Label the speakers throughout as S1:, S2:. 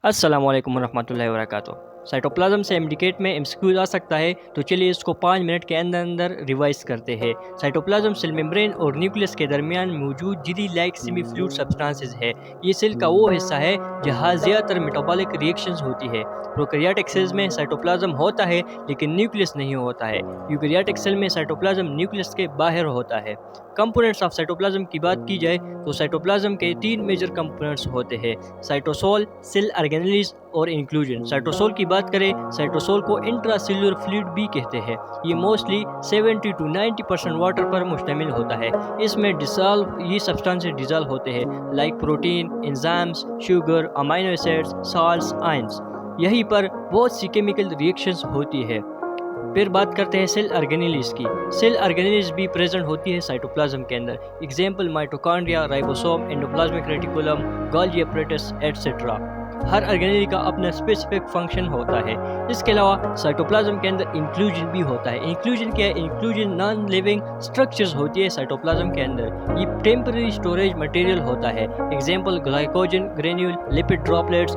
S1: अस्सलाम वालेकुम रहमतुल्लाहि व बरकातुहू। साइटोप्लाज्म से एमडीकेट में एमसीक्यू आ सकता है, तो चलिए इसको 5 मिनट के अंदर अंदर रिवाइज करते हैं। साइटोप्लाज्म सेल मेम्ब्रेन और न्यूक्लियस के दरमियान मौजूद jelly like semi fluid substances है। ये सेल का वो हिस्सा है जहाँ ज़्यादातर मेटाबॉलिक रिएक्शंस होती है। प्रोकैरियोटिक सेल्स में साइटोप्लाज्म होता है लेकिन न्यूक्लियस नहीं होता है। यूकैरियोटिक सेल में साइटोप्लाज्म न्यूक्लियस के बाहर होता है। कंपोनेंट्स ऑफ साइटोप्लाज्म की बात की जाए तो साइटोप्लाज्म के 3 मेजर कंपोनेंट्स होते हैं: साइटोसोल, सेल ऑर्गेनेलिज और इंक्लूजन। साइटोसोल की बात करें, साइटोसोल को इंट्रासेल्युलर फ्लूइड भी कहते हैं। ये मोस्टली 70 to 90% वाटर पर मुश्तमिल होता है। इसमें ये सब्सटेंसेस डिसॉल्व होते हैं like protein, enzymes, sugar, amino acids, salts, ions. यहीं पर बहुत सी केमिकल रिएक्शंस होती है। फिर बात करते हैं सेल ऑर्गेनेलिज की। सेल ऑर्गेनेलिज भी प्रेजेंट होती है साइटोप्लाज्म के अंदर। Example mitochondria, ribosome, endoplasmic reticulum, Golgi apparatus etcetera. हर ऑर्गेनेल का अपना स्पेसिफिक फंक्शन होता है। इसके अलावा साइटोप्लाज्म के अंदर इंक्लूजन भी होता है। इंक्लूजन क्या है? इंक्लूजन नॉन लिविंग स्ट्रक्चर्स होती है साइटोप्लाज्म के अंदर। ये टेम्पररी स्टोरेज मटेरियल होता है। Example glycogen granule, lipid droplets,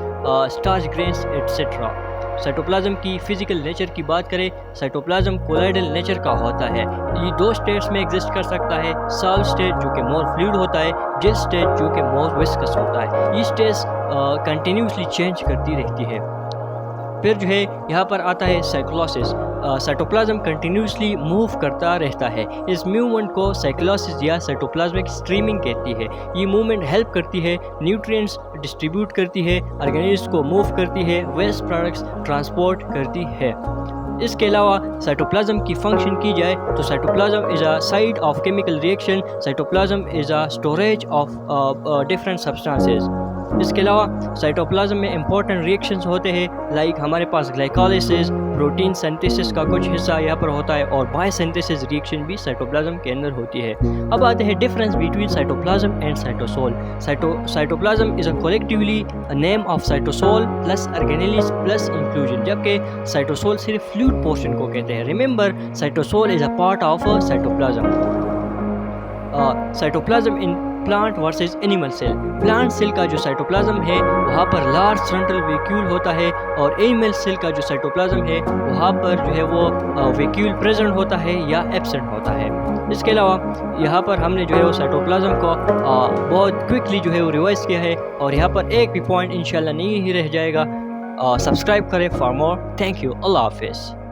S1: starch grains etcetera. Cytoplasm की फिजिकल नेचर की बात करें, साइटोप्लाज्म कोलाइडल नेचर का होता है। ये 2 स्टेट्स में एग्जिस्ट कर सकता है: सॉलिड स्टेट जो कि मोर फ्लूइड होता है, जेल स्टेट जो कि मोर विस्कस होता है। ये स्टेट्स कंटिन्यूसली चेंज करती रहती है। फिर जो है यहाँ पर आता है साइक्लोसिस। साइटोप्लाज्म कंटिन्यूसली मूव करता रहता है। इस मूवमेंट को साइक्लोसिस या साइटोप्लाज्मिक स्ट्रीमिंग कहती है। ये मूवमेंट हेल्प करती है, न्यूट्रिएंट्स डिस्ट्रीब्यूट करती है, ऑर्गेनिज्म को मूव करती है, वेस्ट प्रोडक्ट्स ट्रांसपोर्ट करती है। इसके अलावा साइटोप्लाज्म की फंक्शन की जाए तो cytoplasm is a site of chemical reaction. Cytoplasm is a storage of different substances. इसके अलावा साइटोप्लाज्म में इंपॉर्टेंट रिएक्शंस होते हैं लाइक हमारे पास ग्लाइकोलाइसिस, प्रोटीन सिंथेसिस का कुछ हिस्सा यहाँ पर होता है, और बायोसिंथेसिस रिएक्शन भी साइटोप्लाज्म के अंदर होती है। अब आते हैं difference between cytoplasm and cytosol. Cytoplasm is a collectively name of cytosol plus organelles plus inclusion, जबकि साइटोसोल सिर्फ फ्लूइड पोर्शन को कहते हैं। Remember, cytosol is a part of cytoplasm. Cytoplasm in plant versus animal cell. Plant cell का जो cytoplasm है वहाँ पर लार्ज फ्रंटल वैक्यूल होता है, और एनिमल सेल का जो साइटोप्लाज्म है वहाँ पर जो है वो वैक्यूल प्रेजेंट होता है या एब्सेंट होता है। इसके अलावा यहाँ पर हमने जो है वो साइटोप्लाज्म को बहुत क्विकली जो है वो रिवाइज किया है, और यहाँ पर एक भी पॉइंट इंशाल्लाह नहीं ही रह जाएगा। सब्सक्राइब करें फॉर मोर। Thank you. अल्लाह हाफिज़।